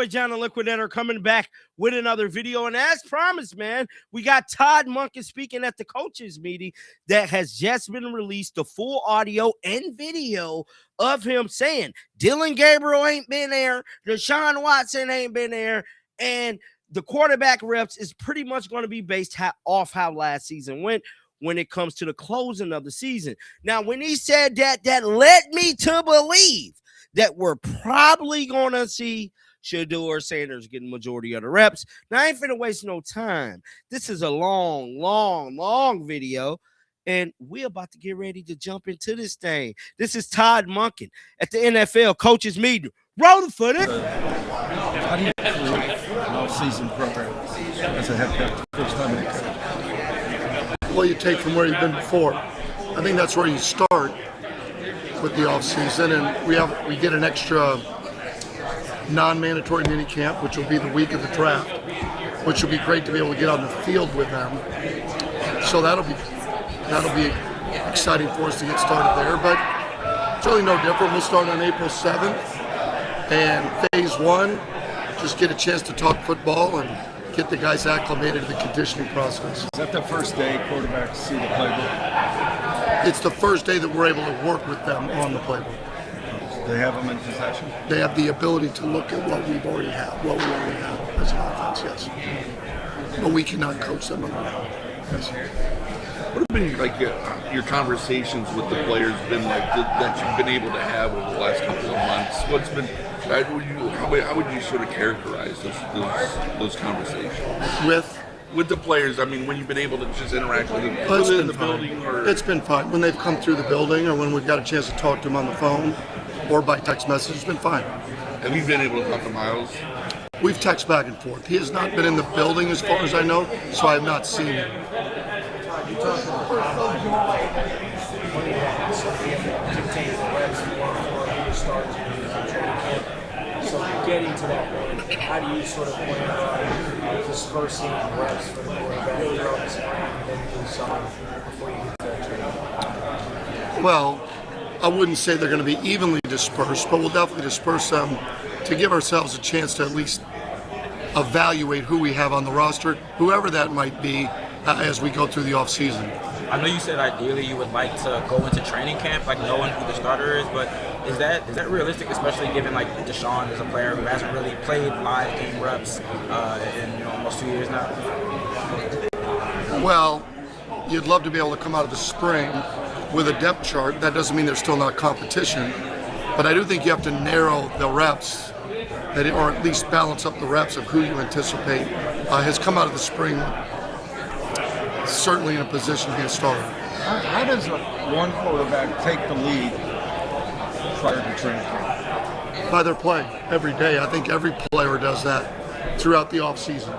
John the Liquidator coming back with another video. And as promised, man, we got Todd Monken speaking at the coaches meeting that has just been released, the full audio and video of him saying Dillon Gabriel ain't been there, Deshaun Watson ain't been there, and the quarterback reps is pretty much going to be based off how last season went when it comes to the closing of the season. Now, when he said that, that led me to believe that we're probably going to see SHEDEUR Sanders getting majority of the reps. Now, I ain't finna waste no time. This is a long video, and we're about to get ready to jump into this thing. This is Todd Monken at the NFL coaches meeting. Roll the footage. How do you create an off-season program as a head coach? First time head coach. Well, you take from where you've been before. I think that's where you start with the off-season, and we get an extra non-mandatory mini camp, which will be the week of the draft, which will be great to be able to get on the field with them. So that'll be exciting for us to get started there. But it's really no different. We'll start on April 7th, and phase one, just get a chance to talk football and get the guys acclimated to the conditioning process. Is that the first day quarterbacks see the playbook? It's the first day that we're able to work with them on the playbook. They have them in possession? They have the ability to look at what we already have as an offense, yes. But we cannot coach them on that. Yes. What have been like your conversations with the players been like that you've been able to have over the last couple of months? What's been how would you sort of characterize those conversations with the players? I mean, when you've been able to just interact with them in the building, or it's been fine when they've come through the building, or when we've got a chance to talk to them on the phone or by text message. It's been fine. Have you been able to talk to Miles? We've texted back and forth. He has not been in the building as far as I know, so I have not seen him. So getting to that point, how do you sort of plan on dispersing reps for the quarterback throughout the spring and then through summer before you get to that training? Well, I wouldn't say they're going to be evenly dispersed, but we'll definitely disperse them to give ourselves a chance to at least evaluate who we have on the roster, whoever that might be, as we go through the offseason. I know you said ideally you would like to go into training camp like knowing who the starter is, but is that realistic, especially given like Deshaun is a player who hasn't really played live game reps in almost 2 years now? Well, you'd love to be able to come out of the spring with a depth chart. That doesn't mean there's still not competition, but I do think you have to narrow the reps, or at least balance up the reps of who you anticipate has come out of the spring certainly in a position to be a starter. How does one quarterback take the lead prior to training camp? By their play every day. I think every player does that throughout the offseason.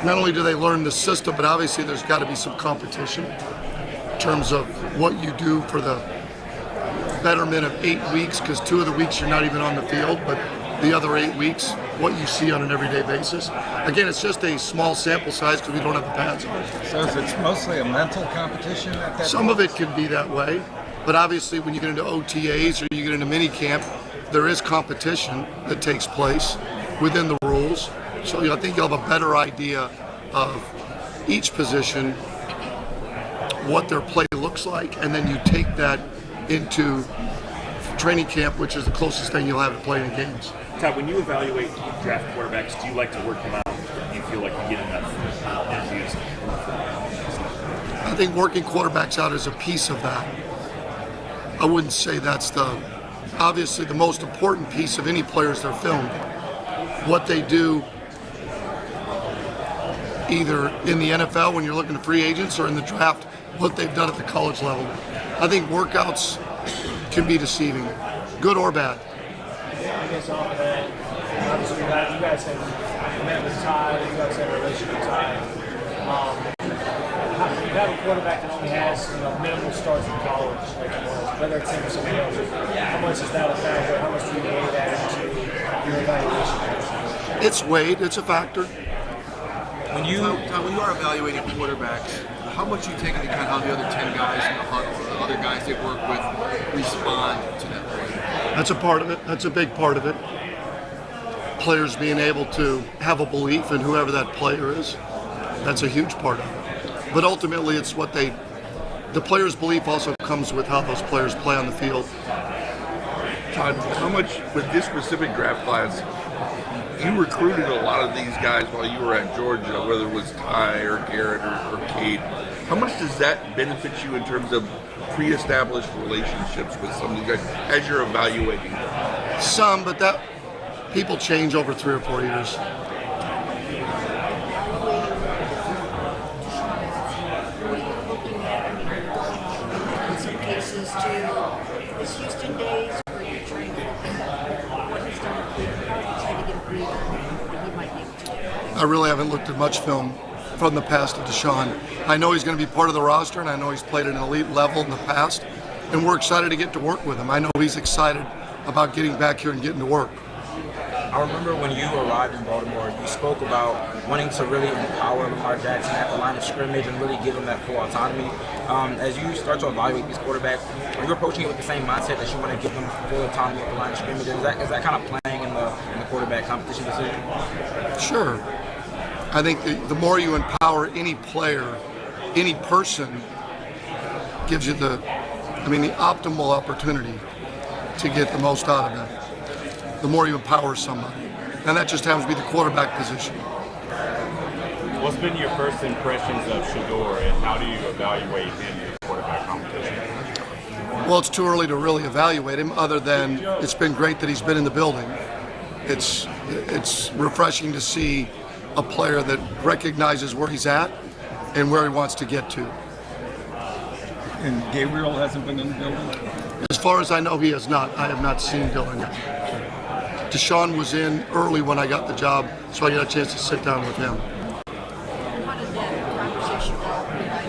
Not only do they learn the system, but obviously there's got to be some competition in terms of what you do for the betterment of 8 weeks, because 2 of the weeks you're not even on the field, but the other 8 weeks, what you see on an everyday basis. Again, it's just a small sample size because we don't have the pads on. So it's mostly a mental competition at that Some of it can be that way, but obviously when you get into OTAs or you get into mini camp, there is competition that takes place within the rules. So I think you'll have a better idea of each position, what their play looks like, and then you take that into training camp, which is the closest thing you'll have to playing in games. Todd, when you evaluate draft quarterbacks, do you like to work them out? Do you feel like you get enough interviews? I think working quarterbacks out is a piece of that. I wouldn't say that's obviously the most important piece of any player's their film. What they do either in the NFL when you're looking at free agents or in the draft, what they've done at the college level. I think workouts can be deceiving, good or bad. I guess off of that, obviously you guys have met with Todd, you guys have a relationship with Todd. You have a quarterback that only has minimal starts in college, like he was, whether it's him or somebody else. How much is that a factor? How much do you weigh that into your evaluation? It's weighed, it's a factor. When you are evaluating quarterbacks, how much you take into account how the other 10 guys in the huddle, or the other guys they work with, respond to that player? That's a part of it. That's a big part of it. players being able to have a belief in whoever that player is. That's a huge part of it. But ultimately, it's what the players' belief also comes with how those players play on the field. Todd, how much with this specific draft class, you recruited a lot of these guys while you were at Georgia, whether it was Ty or Garrett or Cade. How much does that benefit you in terms of pre-established relationships with some of these guys as you're evaluating them? Some, but that people change over 3 or 4 years. In some cases to his Houston days where you're trying to what he's done, trying to get a brief on what he might be able to do. I really haven't looked at much film from the past of Deshaun. I know he's going to be part of the roster, and I know he's played at an elite level in the past, and we're excited to get to work with him. I know he's excited about getting back here and getting to work. I remember when you arrived in Baltimore, you spoke about wanting to really empower Lamar Jackson at the line of scrimmage and really give him that full autonomy. As you start to evaluate these quarterbacks, are you approaching it with the same mindset that you want to give them full autonomy at the line of scrimmage? Is that kind of playing in the quarterback competition decision? Sure. I think the more you empower any player, any person, gives you the optimal opportunity to get the most out of them. The more you empower somebody. And that just happens to be the quarterback position. What's been your first impressions of SHEDEUR, and how do you evaluate him in the quarterback competition? Well, it's too early to really evaluate him, other than it's been great that he's been in the building. It's refreshing to see a player that recognizes where he's at and where he wants to get to. And Gabriel hasn't been in the building? As far as I know, he has not. I have not seen DILLON yet. Deshaun was in early when I got the job, so I got a chance to sit down with him. How did that conversation go? I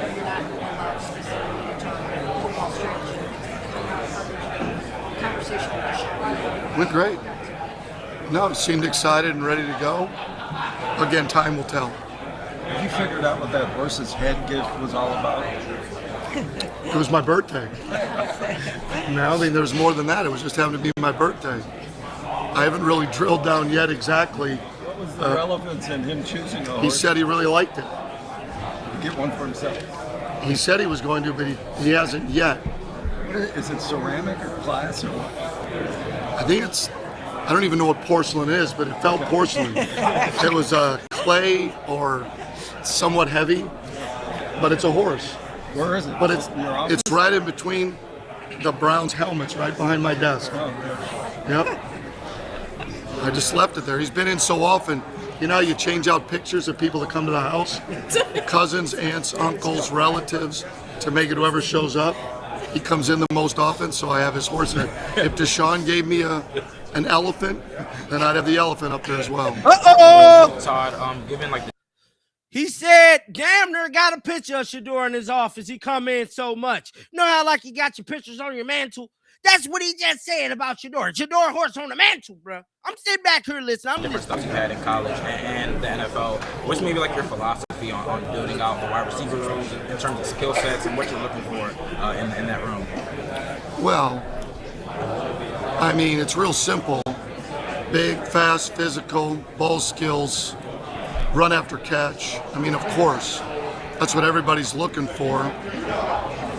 know you're not allowed specifically to talk football strategy. Conversation with Deshaun. Went great. No, he seemed excited and ready to go. Again, time will tell. Have you figured out what that horse's head gift was all about? It was my birthday. No, I mean, there was more than that. It was just having to be my birthday. I haven't really drilled down yet exactly. What was the relevance in him choosing a horse? He said he really liked it. Get one for himself. He said he was going to, but he hasn't yet. Is it ceramic or glass or what? I think I don't even know what porcelain is, but it felt porcelain. It was clay or somewhat heavy, but it's a horse. Where is it? But it's right in between the Browns helmets, right behind my desk. Oh, yeah. Yep. I just left it there. He's been in so often. You know how you change out pictures of people that come to the house? Cousins, aunts, uncles, relatives, to make it whoever shows up. He comes in the most often, so I have his horse head. If Deshaun gave me an elephant, then I'd have the elephant up there as well. Uh-oh! Todd, given like He said, damn near got a picture of SHEDEUR in his office. He come in so much. Know how like you got your pictures on your mantle? That's what he just said about SHEDEUR. SHEDEUR horse on the mantle, bro. I'm sitting back here listening. I'm different listening. stuff you had in college and the NFL, what's maybe like your philosophy on building out the wide receiver rooms in terms of skill sets and what you're looking for in that room? Well, I mean, it's real simple. Big, fast, physical, ball skills, run after catch. I mean, of course, that's what everybody's looking for.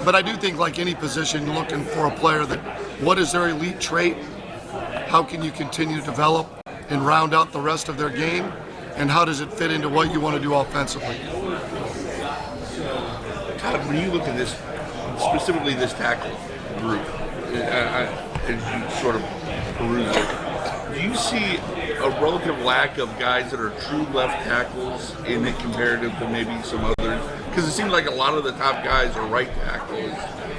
But I do think, like any position, you're looking for a player that, what is their elite trait? How can you continue to develop and round out the rest of their game? And how does it fit into what you want to do offensively? Todd, when you look at this, specifically this tackle group, and you sort of peruse it, do you see a relative lack of guys that are true left tackles in it comparative to maybe some others? Because it seems like a lot of the top guys are right tackles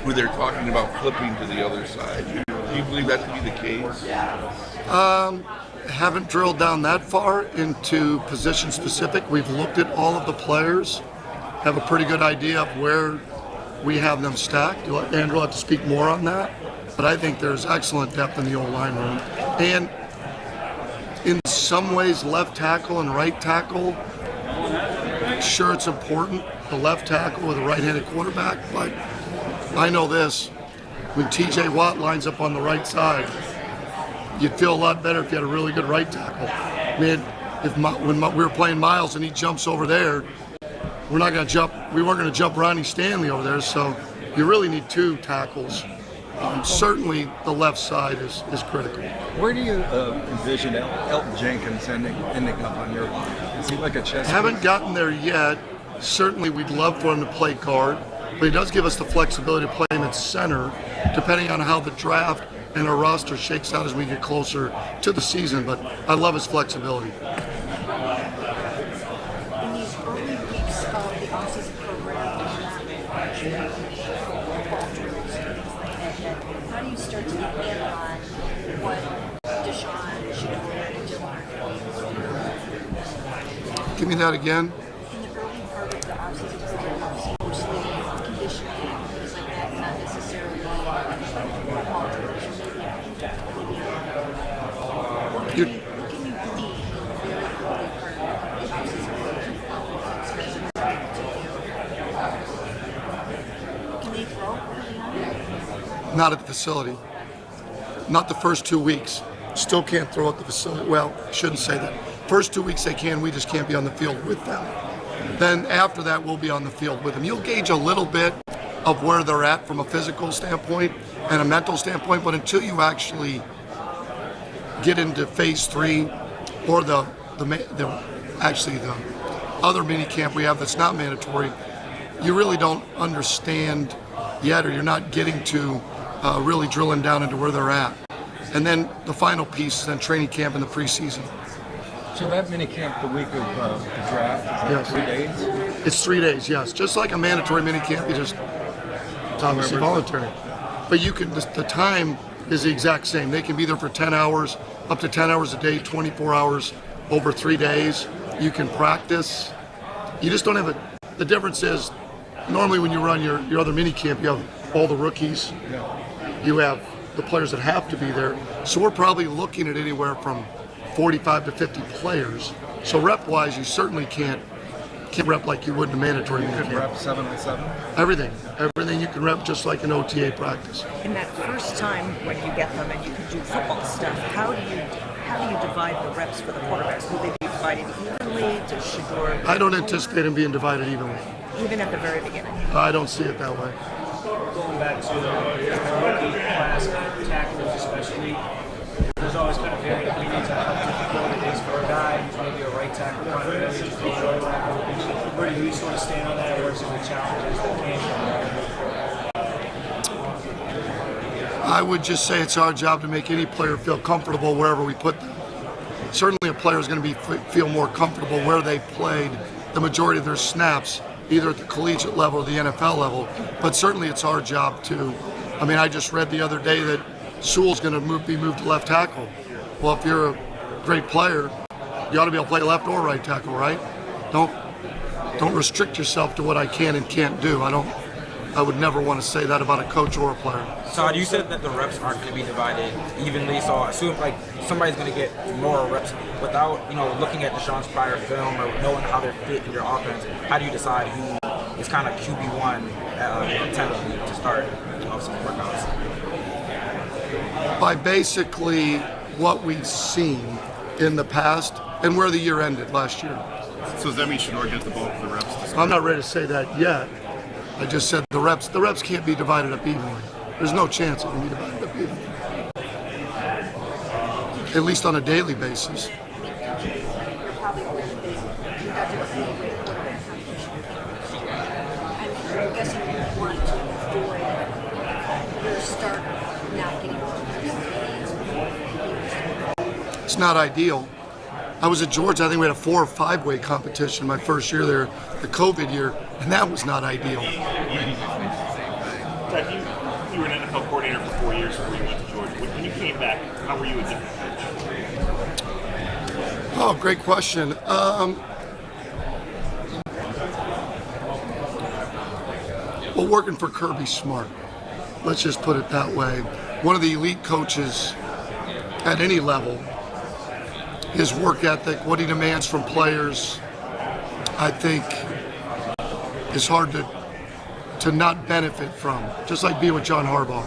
who they're talking about flipping to the other side. Do you believe that to be the case? Haven't drilled down that far into position specific. We've looked at all of the players, have a pretty good idea of where we have them stacked. Andrew will have to speak more on that. But I think there's excellent depth in the O-line room. And in some ways, left tackle and right tackle, sure, it's important, the left tackle with a right-handed quarterback, but I know this, when TJ Watt lines up on the right side, you'd feel a lot better if you had a really good right tackle. When we were playing Miles and he jumps over there, we weren't going to jump Ronnie Stanley over there, so you really need 2 tackles. Certainly the left side is critical. Where do you envision Elton Jenkins ending up on your line? Is he like a chess? Haven't gotten there yet. Certainly we'd love for him to play guard, but he does give us the flexibility to play him at center, depending on how the draft and our roster shakes out as we get closer to the season. But I love his flexibility. In these early weeks of the offseason program, how do you start to get in on what Deshaun, SHEDEUR, and DILLON are? Give me that again. In the early part of the offseason program, obviously mostly conditioning and things like that, not necessarily alternatives or maybe what can you glean in the very early part of the offseason program, especially as they continue? Can they throw early on? Not at the facility. Not the first 2 weeks. Still can't throw at the facility. Well, shouldn't say that. First 2 weeks they can, we just can't be on the field with them. Then after that, we'll be on the field with them. You'll gauge a little bit of where they're at from a physical standpoint and a mental standpoint, but until you actually get into phase 3 or the other mini camp we have that's not mandatory, you really don't understand yet, or you're not getting to really drilling down into where they're at. And then the final piece is then training camp in the preseason. So that mini camp the week of the draft, is that 3 days? It's 3 days, yes. Just like a mandatory mini camp, it's obviously voluntary. But you can, the time is the exact same. They can be there for 10 hours, up to 10 hours a day, 24 hours over 3 days. You can practice. You just don't have it. The difference is, normally when you run your other mini camp, you have all the rookies. You have the players that have to be there. So we're probably looking at anywhere from 45 to 50 players. So rep-wise, you certainly can't rep like you would in a mandatory mini camp. Rep 7-on-7? Everything you can rep just like an OTA practice. In that first time when you get them and you can do football stuff, how do you divide the reps for the quarterbacks? Will they be divided evenly? Does SHEDEUR? I don't anticipate them being divided evenly. Even at the very beginning? I don't see it that way. Going back to the rookie class, tacklers especially, there's always kind of varying opinions on how difficult it is for a guy who's maybe a right tackle primarily to throw a right tackle. Where do you sort of stand on that versus the challenges that came from that? I would just say it's our job to make any player feel comfortable wherever we put them. Certainly a player is going to feel more comfortable where they played the majority of their snaps, either at the collegiate level or the NFL level, but certainly it's our job to, I just read the other day that Sewell's going to be moved to left tackle. Well, if you're a great player, you ought to be able to play left or right tackle, right? Don't restrict yourself to what I can and can't do. I would never want to say that about a coach or a player. Todd, you said that the reps aren't going to be divided evenly, so I assume like somebody's going to get more reps without, looking at Deshaun's prior film or knowing how they're fit in your offense. How do you decide who is kind of QB1 tentatively to start off-season workouts? By basically what we've seen in the past and where the year ended last year. So does that mean SHEDEUR gets the bulk of the reps? I'm not ready to say that yet. I just said the reps can't be divided up evenly. There's no chance it can be divided up evenly. At least on a daily basis. I'm guessing you want to avoid your starter not getting It's not ideal. I was at Georgia, I think we had a 4 or 5 way competition my first year there, the COVID year, and that was not ideal. Todd, you were an NFL coordinator for 4 years before you went to Georgia. When you came back, how were you a different coach? Oh, great question. Well, working for Kirby Smart, let's just put it that way. One of the elite coaches at any level, his work ethic, what he demands from players, I think is hard to not benefit from. Just like being with John Harbaugh.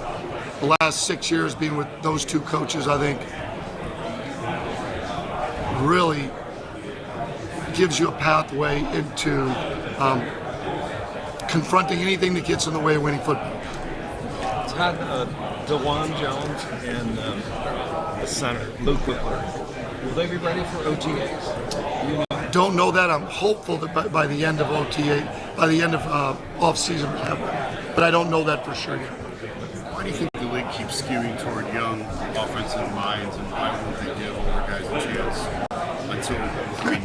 The last 6 years being with those two coaches, I think really gives you a pathway into confronting anything that gets in the way of winning football. Todd, DILLON Jones and the center, Luke Whippler, will they be ready for OTAs? You know? Don't know that. I'm hopeful that by the end of OTA, by the end of off-season, we'll have one. But I don't know that for sure yet. Why do you think the league keeps skewing toward young offensive minds, and why won't they give older guys a chance until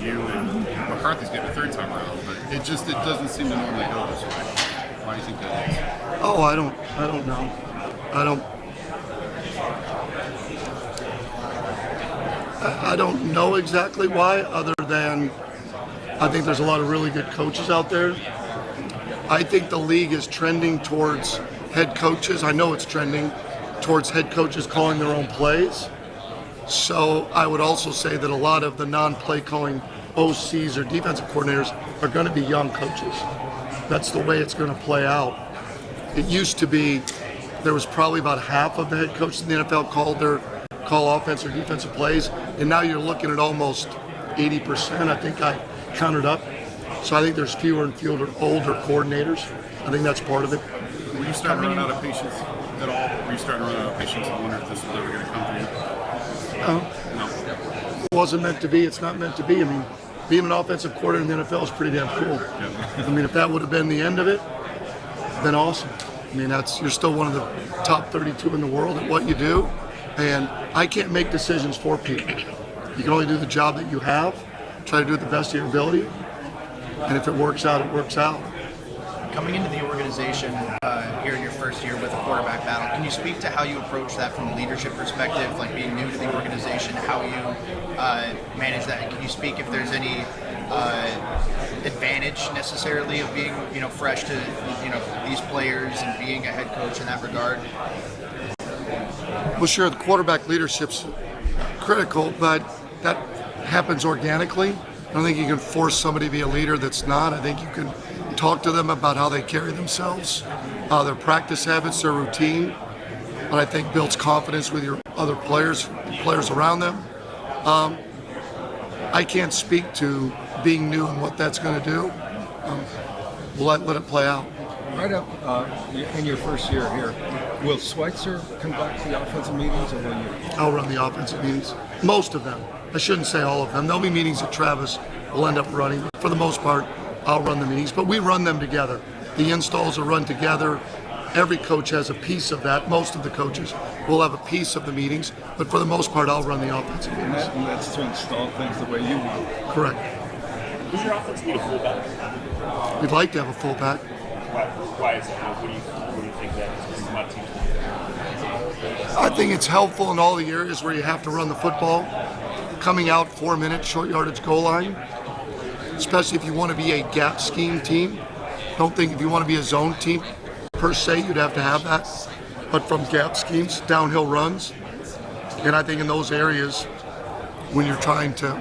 you and McCarthy's getting a third time around? But it doesn't seem to normally go this way. Why do you think that is? Oh, I don't know. I don't know exactly why, other than I think there's a lot of really good coaches out there. I think the league is trending towards head coaches. I know it's trending towards head coaches calling their own plays. So I would also say that a lot of the non-play calling OCs or defensive coordinators are going to be young coaches. That's the way it's going to play out. It used to be there was probably about half of the head coaches in the NFL call offense or defensive plays, and now you're looking at almost 80%. I think I counted up. So I think there's fewer and fewer older coordinators. I think that's part of it. Were you starting running out of patience at all? Were you starting to run out of patience and wonder if this was ever going to come to you? No. It wasn't meant to be. It's not meant to be. I mean, being an offensive coordinator in the NFL is pretty damn cool. Yeah. I mean, if that would have been the end of it, then awesome. I mean, you're still one of the top 32 in the world at what you do, and I can't make decisions for people. You can only do the job that you have, try to do it the best of your ability, and if it works out, it works out. Coming into the organization here in your first year with a quarterback battle, can you speak to how you approach that from a leadership perspective, like being new to the organization, how you manage that? And can you speak if there's any advantage necessarily of being, fresh to, these players and being a head coach in that regard? Well, sure, the quarterback leadership's critical, but that happens organically. I don't think you can force somebody to be a leader that's not. I think you can talk to them about how they carry themselves, their practice habits, their routine, and I think builds confidence with your other players around them. I can't speak to being new and what that's going to do. We'll let it play out. Right up in your first year here, will Schweitzer conduct the offensive meetings, or will you? I'll run the offensive meetings. Most of them. I shouldn't say all of them. There'll be meetings that Travis will end up running. For the most part, I'll run the meetings, but we run them together. The installs are run together. Every coach has a piece of that. Most of the coaches will have a piece of the meetings, but for the most part, I'll run the offensive meetings. And that's to install things the way you want. Correct. Does your offense need a fullback? We'd like to have a fullback. Why is that? What do you think that is? My team. I think it's helpful in all the areas where you have to run the football. Coming out 4 minutes, short yardage goal line, especially if you want to be a gap scheme team. Don't think if you want to be a zone team, per se, you'd have to have that. But from gap schemes, downhill runs, and I think in those areas, when you're trying to,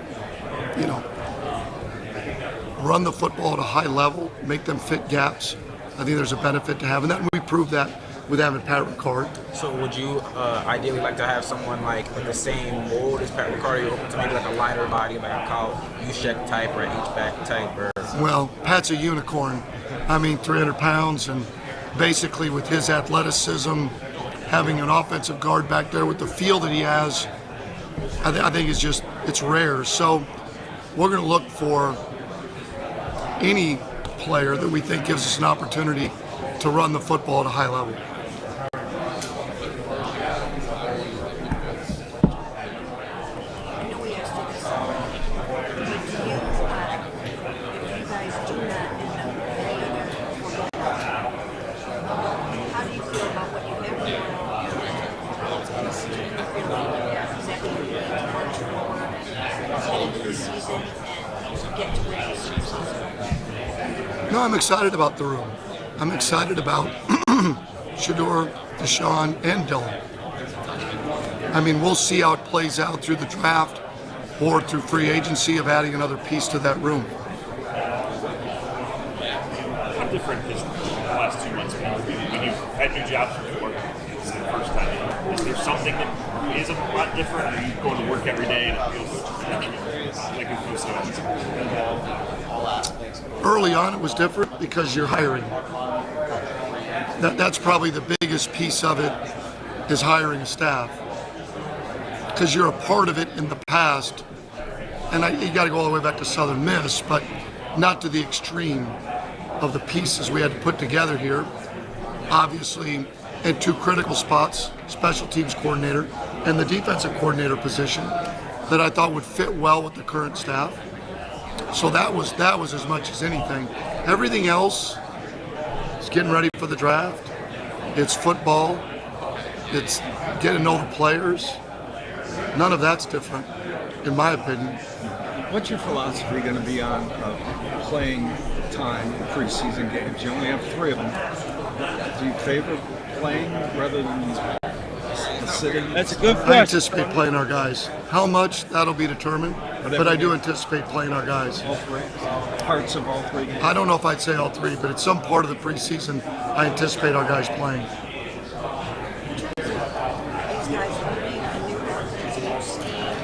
run the football at a high level, make them fit gaps, I think there's a benefit to having that, and we proved that with having Pat Ricard. So would you ideally like to have someone like with the same mold as Pat Ricard? Are you open to maybe like a lighter body, like a Kyle Juszczyk type or H-back type? Or? Well, Pat's a unicorn. 300 pounds, and basically with his athleticism, having an offensive guard back there with the feel that he has, I think it's rare. So we're going to look for any player that we think gives us an opportunity to run the football at a high level. I know we asked you this, but do you, if you guys do that and how do you feel about what you have going on? Do you feel head into the season and get to win this season? No, I'm excited about the room. I'm excited about SHEDEUR, Deshaun, and DILLON. We'll see how it plays out through the draft or through free agency of adding another piece to that room. How different has the last 2 months been when you've had new jobs before? the first time? Is there something that is a lot different, or are you going to work every day and it feels like it feels so? Early on, it was different because you're hiring. That's probably the biggest piece of it, is hiring staff, because you're a part of it in the past. And you got to go all the way back to Southern Miss, but not to the extreme of the pieces we had to put together here. Obviously, in two critical spots, special teams coordinator and the defensive coordinator position, that I thought would fit well with the current staff. So that was as much as anything. Everything else is getting ready for the draft. It's football. It's getting to know the players. None of that's different, in my opinion. What's your philosophy going to be on playing time in preseason games? You only have 3 of them. Do you favor playing rather than sitting? That's a good I question. anticipate playing our guys. How much, that'll be determined, but I do anticipate playing our guys. All 3? Parts of all 3 games? I don't know if I'd say all 3, but it's some part of the preseason I anticipate our guys playing. These guys learning a new organization,